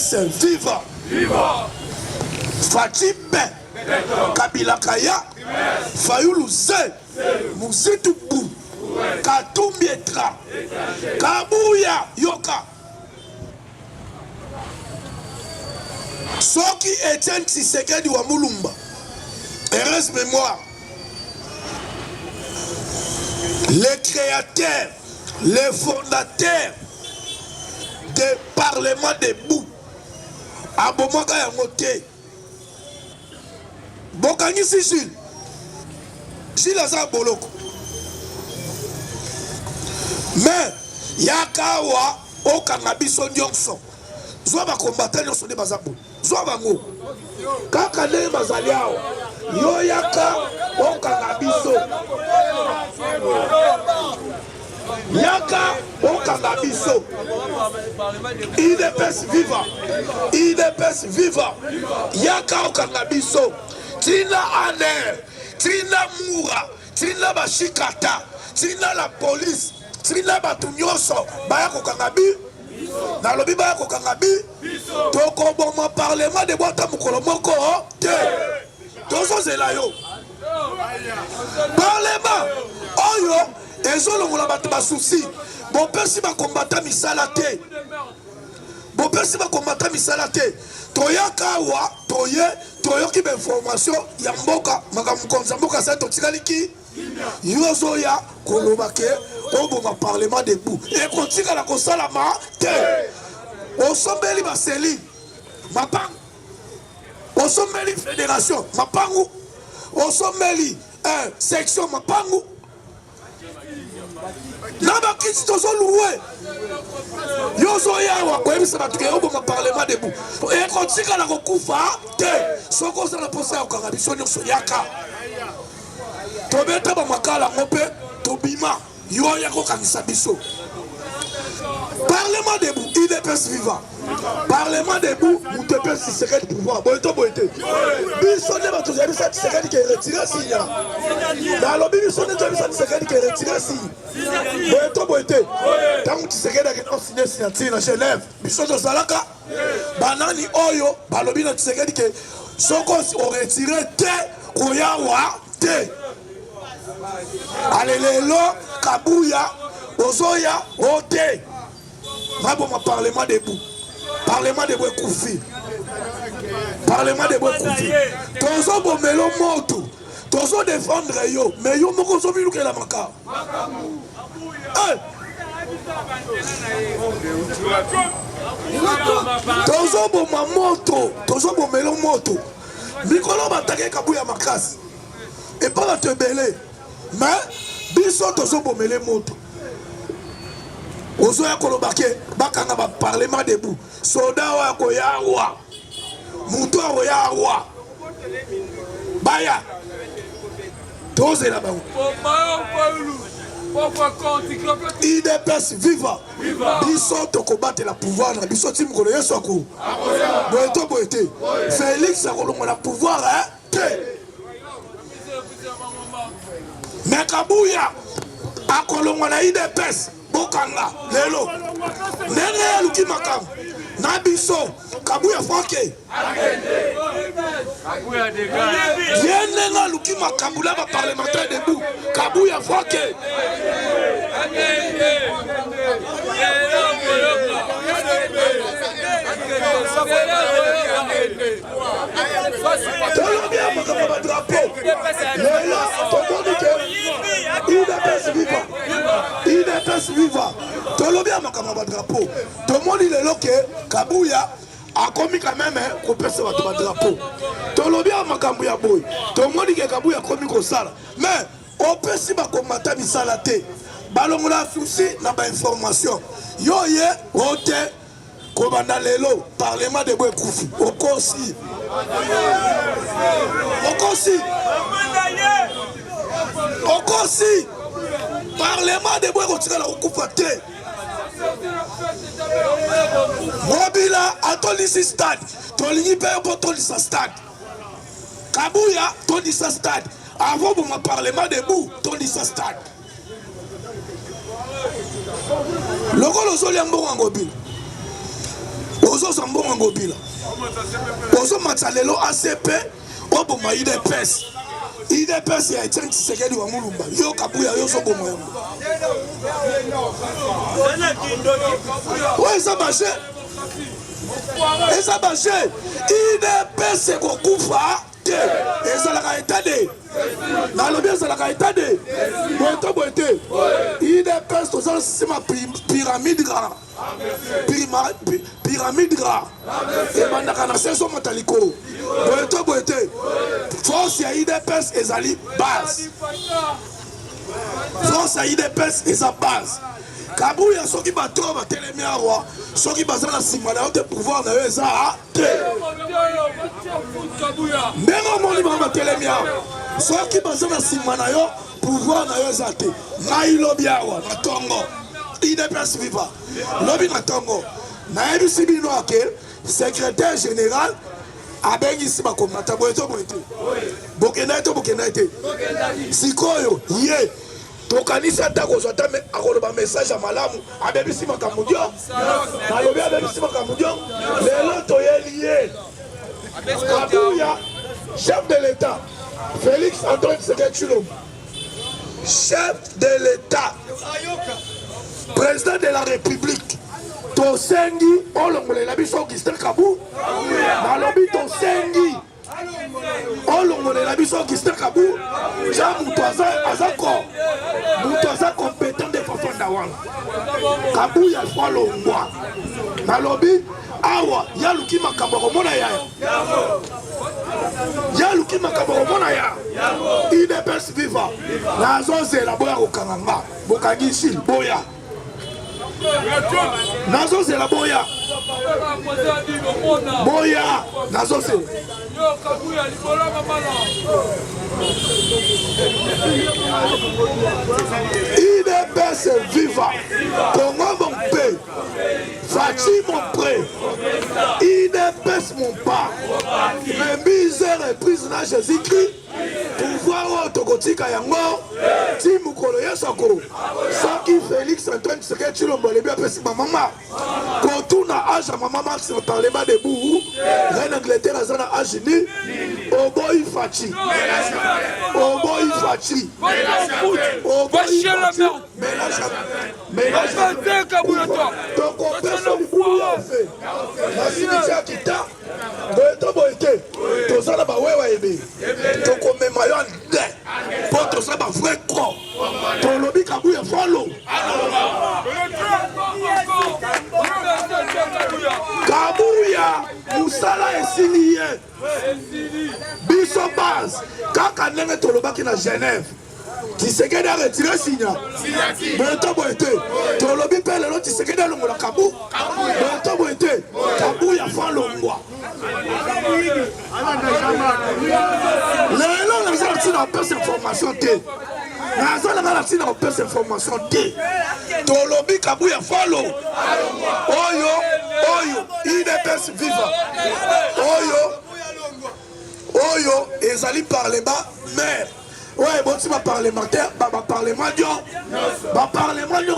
C'est viva. Viva. Fatime. Kabila Kaya. Fayulu Ze. Moussitou Bou. Katumbietra. Kabouya Yoka. Soki Etienne Tshisekedi wa Mulumba. Heureuse mémoire. Les créateurs, les fondateurs du Parlement des Bou. Abomaka ya moté. Bokangi si Jules. Jules aza boloko. Mais yakawa okanga biso nyonso. Zwa ba combattant nyonso de bazabo. Zwa bango. Kaka ne bazali awo. Yo yaka okanga biso. Yaka okanga biso. IDPS viva. IDPS viva. Yaka okanga biso. Tina Aner. Tina Moura. Tina Bashikata. Tina la police. Tina Batunyoso. Bayako kangabi. Nalobi bayako kangabi. Toko bon parlement de boîte mukolomoko. Tozo zelayo. Parlement. Oyo. Ezolo moula batba souci. Bon persi ba combattant misalate. Bon persi ba combattant misalate. Toyaka wa toye toyoki be information ya mboka makamukonza mboka sa totikaliki. Yozoya kolobake oboma parlement debout. Et kotika la kosalama te. Osombeli baseli. Mapangu. Osombeli fédération. Mapangu. Osombeli section Mapangu. Naba kiti tozo loué. Yozoya wa koyebisa batuke oboma parlement debout. Et kotika la kokufa te. Soko za la posa ya okangabisho nyonso yaka. Tobeta ba makala ngope tobima yo yako kanisa biso. Parlement debout, IDPS vivant. Parlement debout, Moutepes Tshisekedi pouvoir. Boito boité. Biso ne ba tozabi sa Tshisekedi qui est retiré sinya. Dans le biso ne tozabi sa Tshisekedi qui est retiré sinya. Boito boité. Tant Tshisekedi a gagné signé signature na Genève. Biso to salaka. Banani oyo balobi na Tshisekedi que soko o retiré te koyawa te. Alléluia, Kabouya, Ozoya, Ote. Rabo ma parlement debout. Parlement debout Koufi. Parlement debout Koufi. Tozo bomelo moto. Tozo défendre yo. Mais yo moko so bilu ke la maka. Tozo boma moto. Tozo bomelo moto. Mikolo batake Kabouya makasi. Et pas la te belé. Mais biso tozo bomele moto. Ozo ya kolobake bakanga ba parlement debout. Soda wa ko yawa. Muto wa yawa. Baya. Toze la ba. IDPS viva. Biso to combattre la pouvoir na biso tim ko yeso ko. Boeto boete. Félix a kolongo la pouvoir Mais Kabouya a kolongo na IDPS bokanga lelo nene luki makam na biso Kabouya foke Kabouya dégage yene na luki makambula ba parlementaire debout Kabouya foke IDPS viva. Tolobia makamba drapeau. Tout le monde il est là que Kabouya a commis quand même qu'on peut se battre drapeau. Tolobia makamba boy. Tout le monde dit que Kabouya a commis comme ça. Mais on peut si ba combattre misalate. Balongo la souci na ba information. Yo ye ote Kobanda lelo parlement de Bouekoufi. Okosi. Okosi. Okosi. Parlement de Bouekoufi la Okoufi. Mobila a tolisi stade. Tolini paye pour tolisa stade. Kabouya tolisa stade. Avant pour mon parlement de Bou tolisa stade. Logo lo zoli ambo ngobila. Ozo ozwa mbongo ngobila ozomata lelo ACP oboma IDPS IDPS ya Etienne Tshisekedi wa Mulumba yo Kabuya yo zoboma yango ouais ça marche eza marche IDPS kokufa te ezalaka etade nalobi ezalaka etade boto bote IDPS tozala sima pyramide grand pyramide grand ebandaka na seso mataliko boto bote force ya IDPS ezali base force ya IDPS eza base Kabuya soki bato batelemi awa soki baza na nsima na yo te pouvoir na yo eza te ndenge omoni bango batelemi awa soki baza na nsima na yo pouvoir na yo eza te ngai lobi awa na ntongo IDPS viva lobi na ntongo nayebisi bino ake secrétaire général abengisi bakomata boye to boye te bokenda ye to bokenda ye te sikoyo ye tokanisi ata kozwa ta akoloba message ya malamu abebisi makambo dio nalobi abebisi makambo dio lelo toyeli ye Kabuya chef de l'État Félix Antoine Tshisekedi Tshilombo chef de l'État président de la République tosengi olongolela biso Augustin Kabu nalobi tosengi olongolela biso Augustin Kabu ja mutu aza compétent de fafanda wana Kabuya folongwa nalobi awa yaluki makambo komona yaluki makambo komona ya IDPS viva nazozela boya kokanganga bokangisi boya nazozela boya nazozela IDPS viva Congo mon paix Fachi mon prêt IDPS mon pas remise et reprise na Jésus-Christ pouvoir autokotika yango ti mukolo yesako soki Félix Antoine Tshisekedi Tshilombo lebi apesi mama kotuna age ya mama Max na parlement debout reine Angleterre aza na age ni oboyi Fachi tokopesa libulu ya fe nasimisi ya kita boye to boye te tozala bawewa ebe tokomema yo nde mpo tozala bavrai cro tolobi Kabuya folo Kabuya musala esili ye biso base kaka ndenge tolobaki na Genève Tshisekedi a retiré signa boto boete tolobi mpe lelo Tshisekedi alongola Kabu boto boete Kabuya falongwa lelo nazala ntina opesa information te nazalaka na ntina opesa information te tolobi Kabuya falo oyo IDPS viva oyo ezali parlement maire ouais bon si ma parlementaire parlement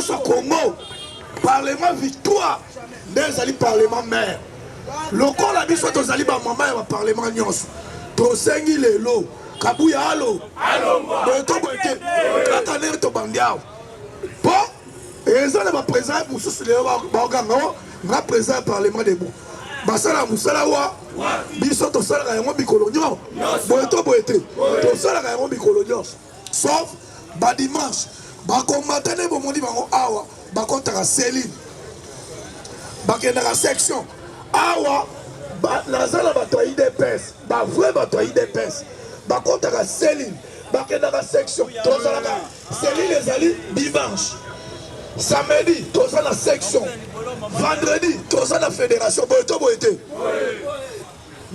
sur Congo parlement victoire des ali parlement maire loko la biso tozali ba mama ya parlement nyonso tosengi lelo Kabuya alo boto bote kaka nere to bandiao po ezala ba président mususu lelo ba ganga na président parlement debout basala musala wa biso tosalaka yango mikolo nyonso boyeto boyete tosalaka yango mikolo nyonso sauf badimanche bakombatane bomoni bango awa bakontaka seline bakendaka section awa nazala bato ya IDPS bavrai bato ya IDPS bakontaka seline bakendaka section tozalaka seline ezali dimanche samedi toza na section vendredi toza na fédération boyeto boyete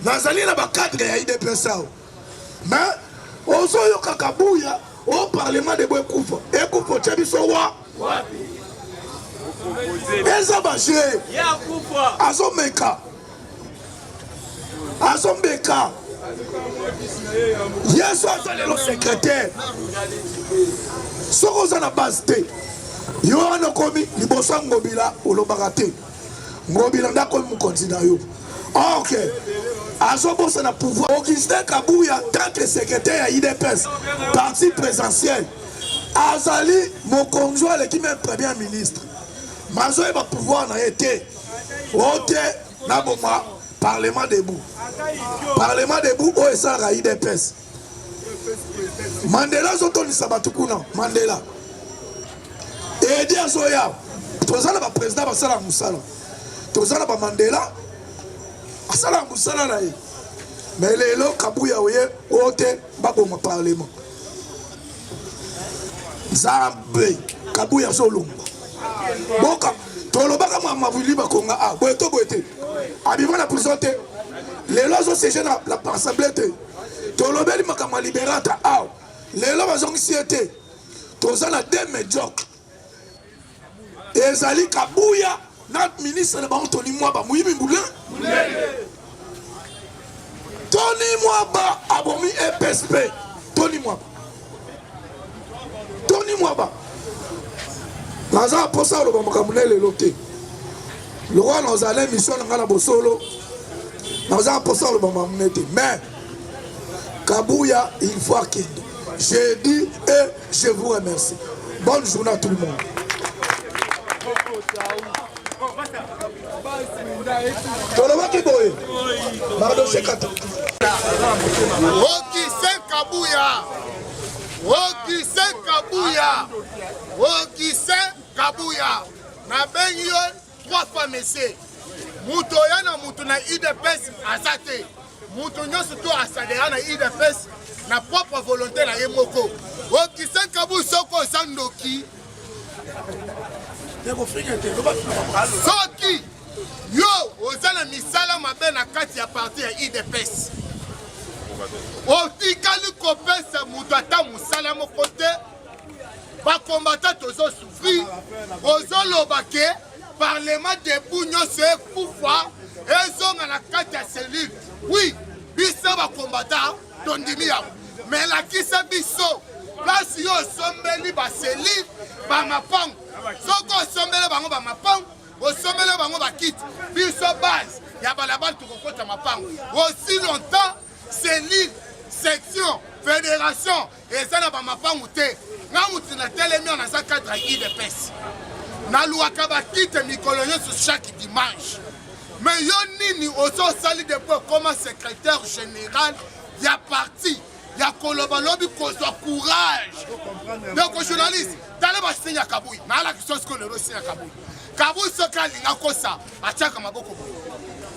nazali na bakadre ya IDPS awa mais ozoyoka Kabuya au parlement de ekufa tia biso wa eza baje azombeka yesu aza lelo secrétaire soko oza na base te yo wana okomi liboso ya ngobila olobaka te Ngobila comme candidat yo. OK. Azobosa na pouvoir. Augustin Kabouya tant que secrétaire à IDPS, parti présidentiel. Azali mon conjoint qui même premier ministre. Mazoé va pouvoir na été. Ote na boma parlement debout. Parlement debout o esala IDPS. Mandela zotoni sabatukuna Mandela. Et dia zoya. Tozala ba président basala musala. Tozala ba Mandela. Asala musala na ye. Mais lelo Kabouya oye ote baboma parlement. Zambe Kabouya zolumba. Boka tolobaka mabuli bakonga a boeto boete. Abima na prison te. Lelo zo séjour na la assemblée te. Tolobeli makama liberata a. Lelo bazongi siete. Tozala deux médiocres. Ezali Kabouya notre ministre de Tony Mwaba Mouyimi Moulin. Tony Mwaba abomi EPSP. Tony Mwaba. Tony Mwaba. Naza posa lo bamakamune le loté. Le roi nous allait mission ngala bosolo. Naza posa lo bamakamune te. Mais Kabouya il faut qu'il. Je dis et je vous remercie. Bonne journée à tout le monde. Tolobaki boye. Mardo Shekata. Augustin Kabouya. Augustin Kabouya. Augustin Kabouya. Na bengi yo 3 fois messé. Muto ya na muto na IDPS azate. Muto nyonso to asadera na IDPS na propre volonté na yemoko. Augustin Kabouya soko sandoki. Soki yo ozana misala mabe na kati ya parti ya IDPS. Otikali kopesa mutu ata musala moko te. Bakombata tozo souffrir. Ozoloba ke parlement debout nyonso ekufa ezonga na kati ya cellule. Oui, biso bakombata tondimi yango. Mais lakisa biso place yo sombeli ba cellule ba mapango. Soko osombele bango ba mapango, osombele bango ba kit. Biso base ya balabala tukokota mapango. Aussi longtemps cellule, section, fédération et ça na ba mapango te. Nga mutu na telemi on a ça cadre IDPS. Na luaka ba kit mikolo nyonso chaque dimanche. Mais yo nini oso sali de comme secrétaire général ya parti. Il y a Kolobalobi qui a courage. Donc, journaliste, dans le bassin, il y a Kabouya. Dans la question, c'est que le Russie, il y a Kabouya. Kabouya, c'est qu'il y a Kosa, à Tchaka Maboko.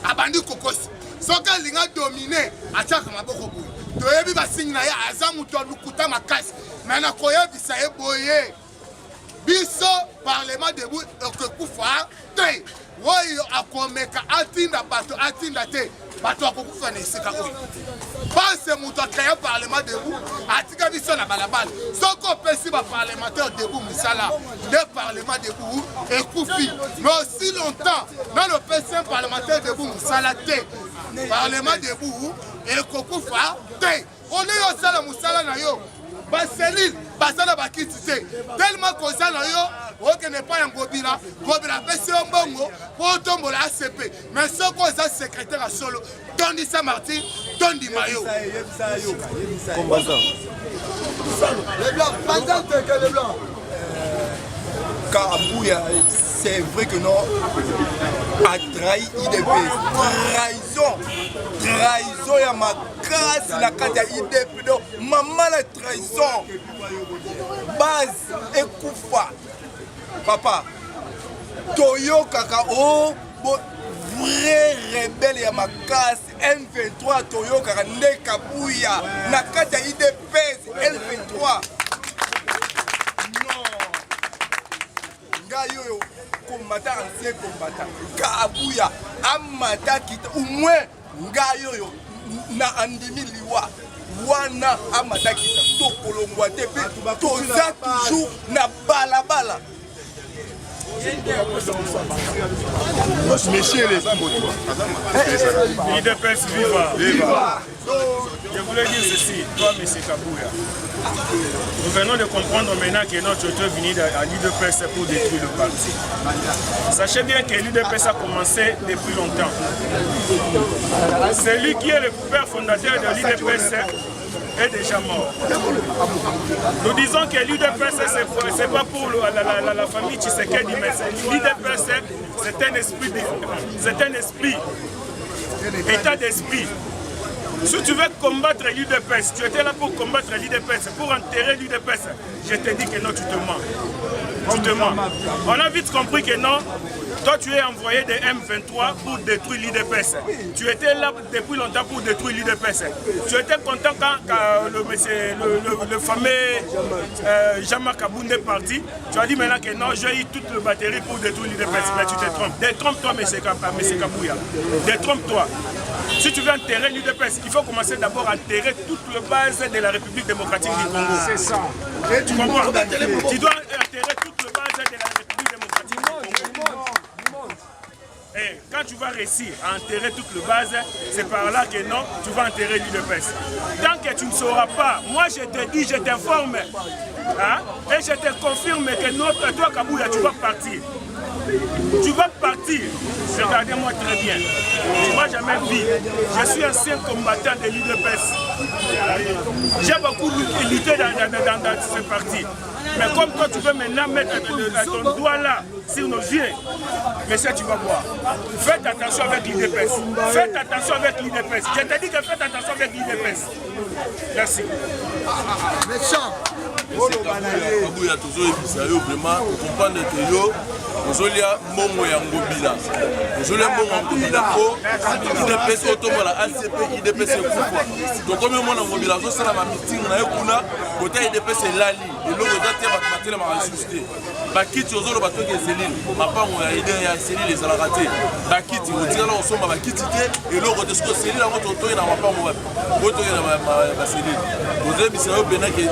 Abandi Kokos. C'est qu'il y a dominé, à Tchaka Maboko. Tu as vu, bassin, il y a Azam, tu as Lukuta Makas. Mais il y a Koya, ça est boyé. Biso, parlement debout, que Koufa, Té. Oui, à Komeka, Atinda, Bato, Atinda, Té. Bato, à Koufa, Nesika, oui. Pas ce mouton créé parlement debout, à Tigabisson à Balabal. Sans qu'on puisse pas parlementaire debout, Moussala, le parlement debout et Koufi. Mais aussi longtemps, dans le PC parlementaire debout, Moussala, Té. Parlement debout et Kokoufa, Té. On est au Sala Moussala Nayo. Baselil, Basala Bakiti, tellement qu'on s'en a yo, on n'est pas un Gobila, Gobila, Bessie Mbongo, pour tomber la ACP. Mais ce qu'on a secrétaire à solo, Tony Saint-Martin, Tony Mayo. Les blancs, pendant que les blancs. Kabouya, c'est vrai que non, a trahi IDP. Trahison, ya ma grâce, la carte ya IDP. Maman la trahison. Base et Koufa. Papa, Toyo Kakao, vrai rebelle ya ma grâce, M23, Toyo Kaka, ne Kabouya, la carte ya IDP, M23. Yo combattant ancien combattant Kabouya amata kita au moins ngayo na andimi liwa wana amata kita to kolongwa te pe toza toujours na balabala Monsieur les IDPS viva. Je voulais dire ceci, toi, M. Kabouya. Nous venons de comprendre maintenant que notre auteur venu à l'IDPS pour détruire le parti. Sachez bien que l'IDPS a commencé depuis longtemps. Celui qui est le père fondateur de l'IDPS est déjà mort. Nous disons que l'IDPS, c'est pas pour la famille Tshisekedi, mais l'IDPS, c'est un esprit, état d'esprit. Si tu veux combattre l'UDPS, tu étais là pour combattre l'UDPS, pour enterrer l'UDPS, je te dis que non, tu te mens. Tu te mens. On a vite compris que non, toi tu es envoyé de M23 pour détruire l'UDPS. Tu étais là depuis longtemps pour détruire l'UDPS. Tu étais content quand le fameux Jean-Marc Kaboundé est parti. Tu as dit maintenant que non, j'ai eu toute la batterie pour détruire l'UDPS. Mais tu te trompes. Détrompe-toi, M. Kabouya. Détrompe-toi. Si tu veux enterrer l'UDPS, il faut commencer d'abord à enterrer toute la base de la République démocratique du Congo. C'est ça. Tu comprends? Tu dois enterrer toute la base de la République démocratique du Congo. Et quand tu vas réussir à enterrer toute la base, c'est par là que non, tu vas enterrer l'UDPS. Tant que tu ne sauras pas, moi je te dis, je t'informe, hein, et je te confirme que toi, Kabouya, tu vas partir. Tu vas partir. Regardez-moi très bien. Tu ne vas jamais vivre. Je suis ancien combattant de l'UDPS. J'ai beaucoup lutté dans ce parti. Mais comme toi, tu veux maintenant mettre ton doigt là sur nos yeux, mais ça, tu vas voir. Faites attention avec l'UDPS. Faites attention avec l'UDPS. Je te dis que faites attention avec l'UDPS. Merci. Méchant. Kabouya tozoyebisa yo vraiment comprendre que yo ozolia mbongo ya ngobila ozolia mbongo ya ngobila po IDPS otombola ACP IDPS ekufa tokomi omona ngobila azosala bamiting na ye kuna kote ya IDPS elali eloko eza te bato batelemaka lisusu te bakiti ozoloba toki eselile mapango ya ide ya selile ezalaka te bakiti otikala kosomba bakiti te eloko te soki oselile yango totoyi na mapango wapi otoyi na baselile tozoyebisa yo pena ke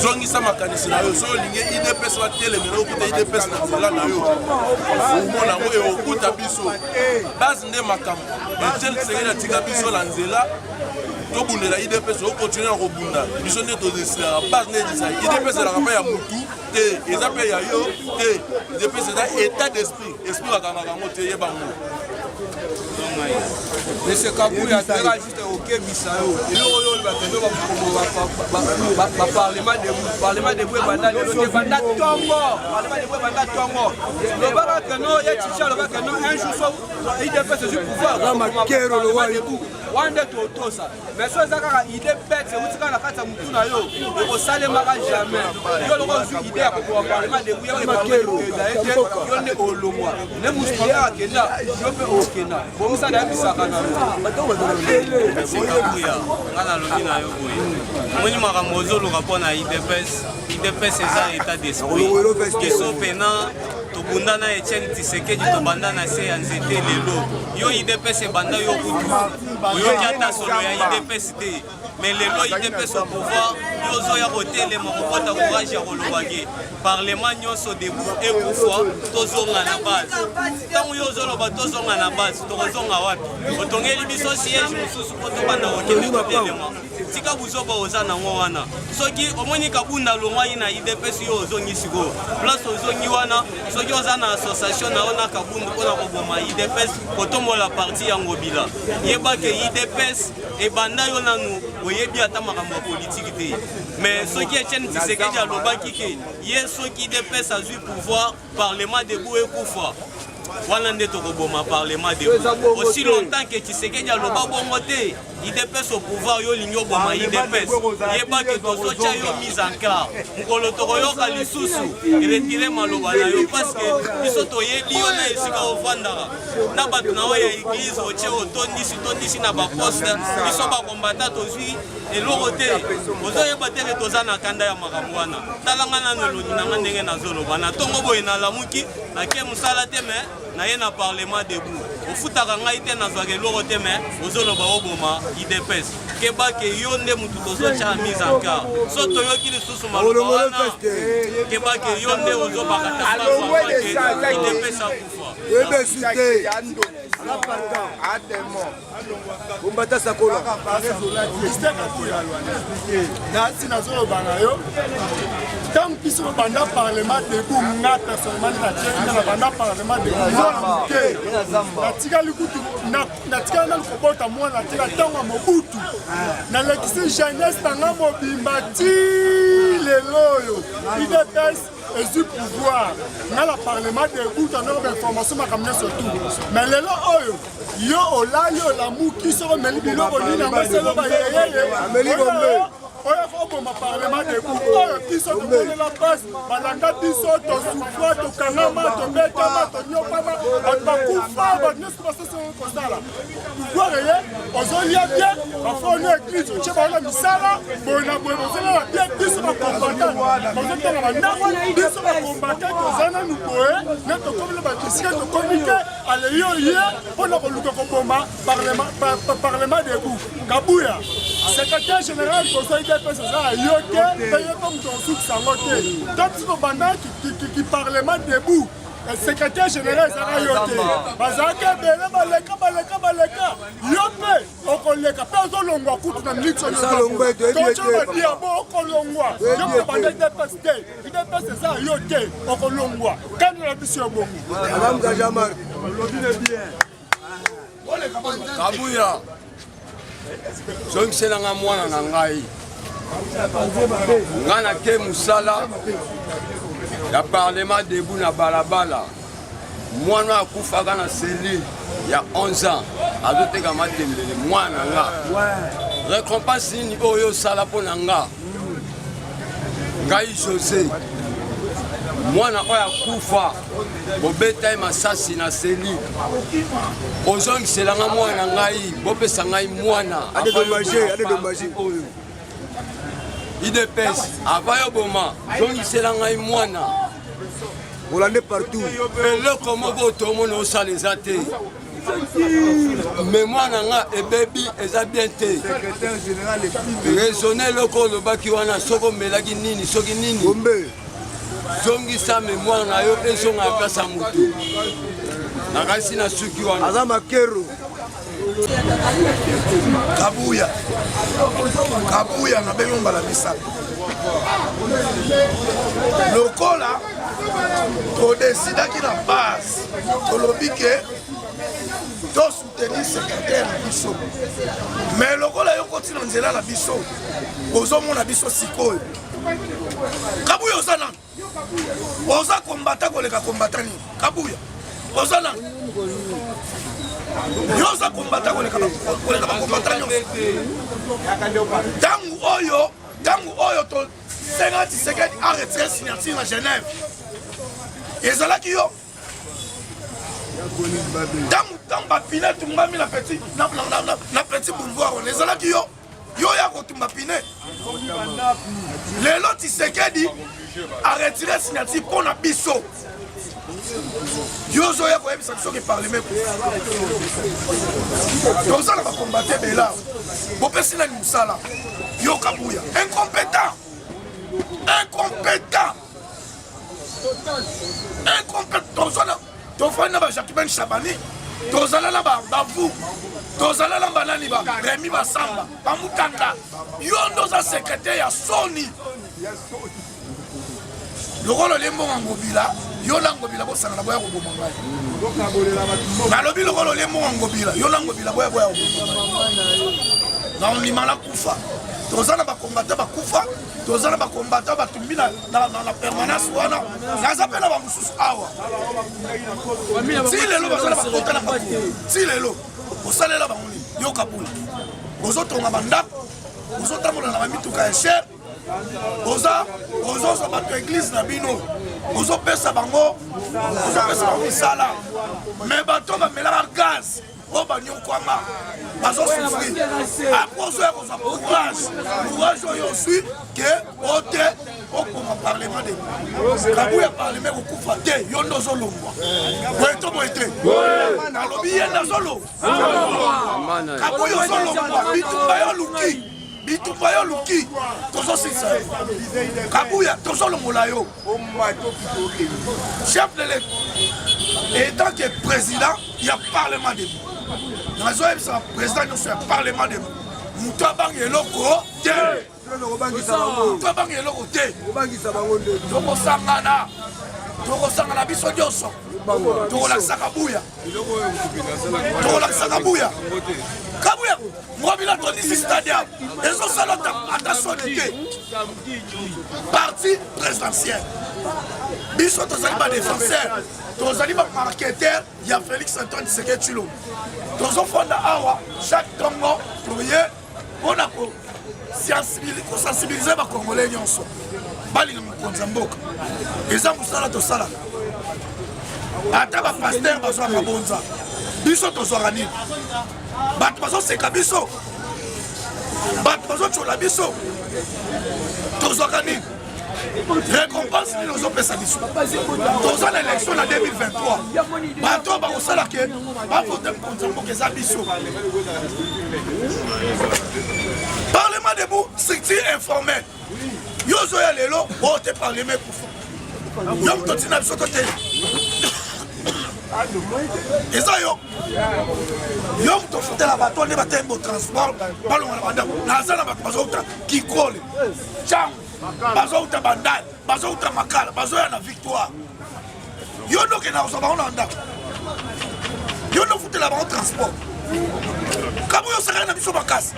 zongisa makanisi na yo so olingi IDPS batelemela okuta IDPS na nzela na yo omona yango ekokuta biso base nde makambo etiel tsengeli atika biso na nzela tobundela IDPS okontinue na kobunda biso nde tozesilaka base nde edisa IDPS elaka mpe ya mutu te eza mpe ya yo te IDPS eza état d'esprit esprit bakangaka yango te yebango Monsieur Kabouya, tu as juste OK Bisao. Et nous, on va tenir le Parlement de Boué Banda, le Banda Tongo. Parlement de Boué Banda Tongo. Le Banda Kano, il y a Ticha, le Banda Kano, un jour, il dépasse du pouvoir. Wande totosa mais so ezaka idée bête c'est utika na kata mutu na yo eko salemaka jamais yo loko zu idée ya ko parlement de buya ba kero d'ailleurs yo ne olongwa ne musikola kenda yo pe okenda bo musa da bisaka na Kabouya ngana lobi na yo boye moni makambo ozoluka mpona IDPS eza état d'esprit keso pena tobunda na Etienne Tshisekedi tobanda na se ya nzete lelo yo IDPS ebanda yo kutu oyoki ata solo ya IDPS te mais lelo IDPS au pouvoir yo ozoya kotelema kokota courage ya kolobaki parlement nyonso debout ekufa tozonga na base ntango yo ozoloba tozonga na base tokozonga wapi otongeli biso siège mosusu po tobanda kokende kotelema tika buzoba oza nango wana soki omoni kabunda longwai na IDPS yo ozongi sikoyo place ozongi wana soki oza na association na yo na kabunda mpona koboma IDPS kotombola parti ya ngobila yeba ke IDPS ebanda yo nanu oyebi ata makambo ya politiki te mais soki Etienne Tshisekedi alobaki ke ye soki IDPS azwi pouvoir parlement debout ekufa wana nde tokoboma parlement debout aussi longtemps que Tshisekedi aloba bongo te IDPS au pouvoir yo lingi oboma IDPS yeba ke tozotia yo mise en clair mokolo tokoyoka lisusu retire maloba na yo parce que biso toyebi yo na esika ovandaka na bato na oyo ya église otie otondisi na baposte biso bakombata tozwi eloko te ozoyeba te ke toza na kanda ya makambo wana talanga nano elongi nanga ndenge nazoloba na ntongo boye nalamuki nake mosala te me naye na parlement debout ofutaka ngai te nazwaka eloko te me ozoloba oboma idps kebake yo nde mutu tozotya mise en garde so toyoki lisusu maloba wana kebake yo nde ozobakata idps akufa nasi nazoloba na yo ntango biso banda parlement debout nga personnellement na banda parlement debout mwana moke natikali kutu natikali nani kobota mwana tika ntango ya mobutu nalekisi jeunesse nanga mobimba ti lelo oyo idps ezwi pouvoir nga na parlement debout tanoko bainformation makambo nyonso tu mais lelo oyo yo olali olamuki soko omeli biloko nini yango selo bayeyeye oyo koboma parlement debout oyo biso tokolela pasi balanda biso tosufwa tokangama tobetama tonyokama bato bakufa bato nyonso basosoo kosala pouvoir eye ozolia bien bafoni église otie baona misala boye na boye bozolela bien biso bakombatant bazotanga bandako biso bakombatant toza nanu boye ne tokomela bato esika tokomi te aleyo ye mpona koluka koboma parlement debout kabuya secrétaire général conseil idps eza yo te peye mpe moto osukisa yango te to biso tobanda parlement debout secrétaire général ezaka yo te bazalaki ebele baleka yo mpe okoleka mpe ozolongwa kutu na nixontocobadia bo okolongwa yo mpe banda idps te idps eza yo te okolongwa kani na biso yo bongo kabuya zongiselanga mwana na ngai nga nake mosala ya parlement debout na balabala mwana akufaka na seli ya 11 ans azoteka matembele mwana nga récompense nini oyo osala mpo na nga ngai josé mwana oyo akufa bobeta ye masasi na seli ozongiselanga mwana ngai bopesa ngai mwana oyo idps ava yo boma zongisela ngai mwana olande partout eloko moko tomona osala eza te me mwana nga ebebi eza bien te raisonne eloko olobaki wana soki omelaki nini soki nini zongisa mémoire na yo ezonga ya place ya motu nakasi na suki wana aza makero kabuya na bengo mbala misala lokola todesidaki na base tolobi ke tosoutenir secrétaire na biso mais lokola yo koti na nzela na biso ozomona biso sikoyo kabuya oza nani oza kombata koleka kombata nini kabuya oza nani yoza kombata koleka bakombata nyonso ntango oyo tosenga Tshisekedi aretire signature na Genève ezalaki yo ntango bapine tumbami na petit boulevard wana ezalaki yo ya kotumba pine lelo Tshisekedi aretire signature mpo na biso yo ozoya koyebisa biso ke parlement tozala bakombate bela bopesi nani mosala yo kabuya incompétent tofani na bajacquemain chabani tozala na bavu tozala na banani baremi basamba bamutanda yo ndo oza secrétaire ya soni lokolo lembonga ngobila yo na ngobila bosanga na boya koboma ngai nalobi lokolo lembonga ngobila yo na ngobila boya koboma ngai na ondima na kufa toza na bakombata bakufa toza na bakombata batumbi na permanence wana naza mpe na bamosusu awa ti lelo bazala bakota na baku ti lelo osalela bango nini yo kabula ozotonga bandako ozotambola na bamituka ya chere ozozwa bato église na bino ozopesa bango misala me bato bamelaka gaz oyo banyokwama bazosufrir apres ozoya kozwa courage oyo oswi ke ote okoma parlement de kabuya parlement kokufa te yo nde ozolongwa boye to boye te nalobi ye nde azolongwa kabuya ozolongwa bitumba yo luki tozosisa kabuya tozolongola yo chef de l'État étant que président ya parlement de nazoyebisa président nyonso ya parlement de moto abangi eloko te moto abangi eloko te tokosangana biso nyonso tokolakisaka buya kabuya ngobila tondisi stadium ezosala ata soni te parti présidentiel biso tozali badéfenseur tozali bamarketeur ya Félix Antoine Tshisekedi Tshilombo tozofonda awa chaque tongo toye mpona kosensibilize bakongolais nyonso balinga mokonzi ya mboka eza mosala tosalaka ata bapaster bazwa mabonza biso tozwaka nini bato bazoseka biso bato bazotyola biso tozwaka nini récompense nini ozopesa biso toza na élection na 2023 bato bakosala ke bavote mokonzi ya mboka eza biso parlement debout structure informelle yo ozoya lelo oyo te parlement ekufa yo moto ntina biso to te eza yo moto ofutela bato nde batembo transport balonga na bandako naza na bato bazouta kikole cango bazouta bandale bazouta makala bazoya na victoire yo nde okenda kozwa bango na ndako yo nde ofutela bango transport kabuya osakali na biso makasi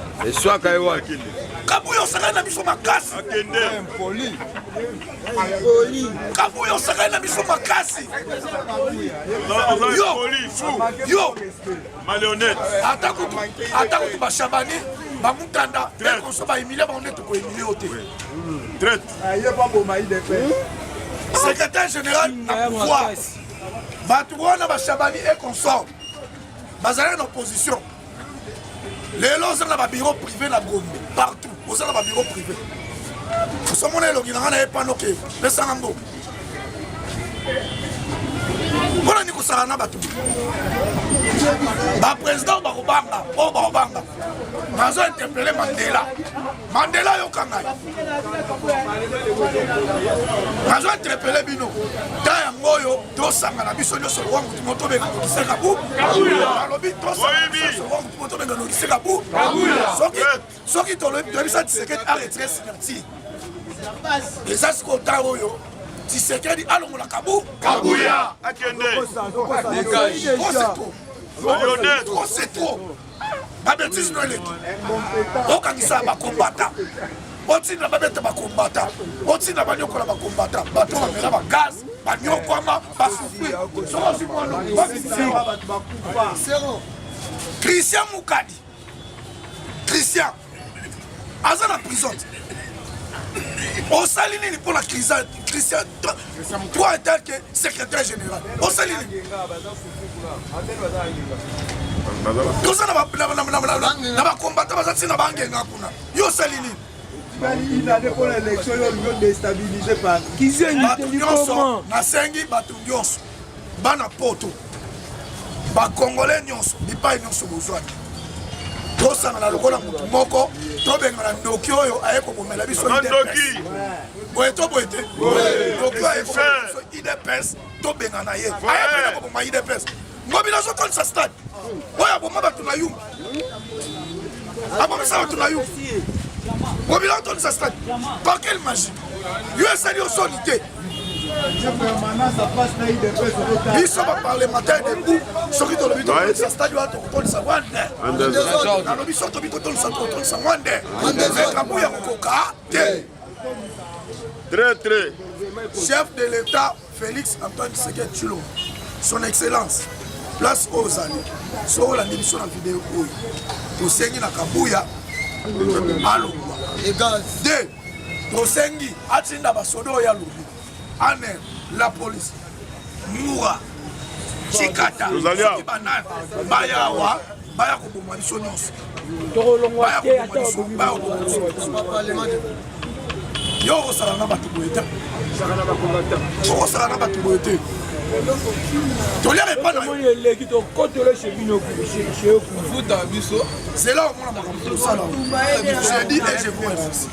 kabuya osakali na biso makasi kabuya osakali na biso makasi yo ata kutu bashabani bamutanda tekonso baemilie bango nde tokoemilie yo te secrétaire général na pouvoir bato wana bashabani e consort bazalaki na opposition lelo oza na babiro privé na Gombe partout oza na babiro privé osomona elongi nanga na ye panoke pesanga mboka mpona ni kosala na bato baprésident oyo bakobanga nazo interpele mandela yoka ngai nazo interpele bino ta yango oyo tosanga na biso nyonso lowa mutu moto obenga nokiseka bu alobi tosanga moto obenga nokiseka bu soki toyebisa Tshisekedi aretire signature eza sikoyo ta oyo Tshisekedi alongolaka kabuya akende c'est trop babetisi no eleki okangisa bakombata otinda babeta bakombata otinda banyokola bakombata bato bamela bagaz banyokwama basufri Christian Mukadi Christian aza na prison osali nini mpona Christian toi étant que secrétaire général osali nini toza na bakombata baza ntina bangenga kuna yo osali nini bato nyonso nasengi bato nyonso bana poto bakongolais nyonso bipai nyonso bozwani tosangana lokola motu moko tobengana ndoki oyo aye kobomela biso idps boye to boye te ndoki aye kobomela biso idps tobengana ye aye pena koboma idps ngobila azokolisa stade oyo aboma bato na yumbi abomisa bato na yumbi ngobila otolisa stade par quelle magie yo esali osoni te biso baparlementaire debout soki tolobi totolisa stade wana tokotolisa wande nalobi so tobi totolisa wande kabuya kokoka te chef de l'état Félix Antoine Tshisekedi Tshilombo son excellence place oyo ozali so olandi biso na video oyo tosengi na kabuya alongwa de tosengi atinda basoda oyo alobi aner la police mura chikata soki banani bayawa baya koboma biso nyonso yo okosala na bato boye te okosala na bato boye te toliaka epa na yo eleki tokotole chez bino chez futa biso c'est là omona makambo tosala je dis et je vous remercie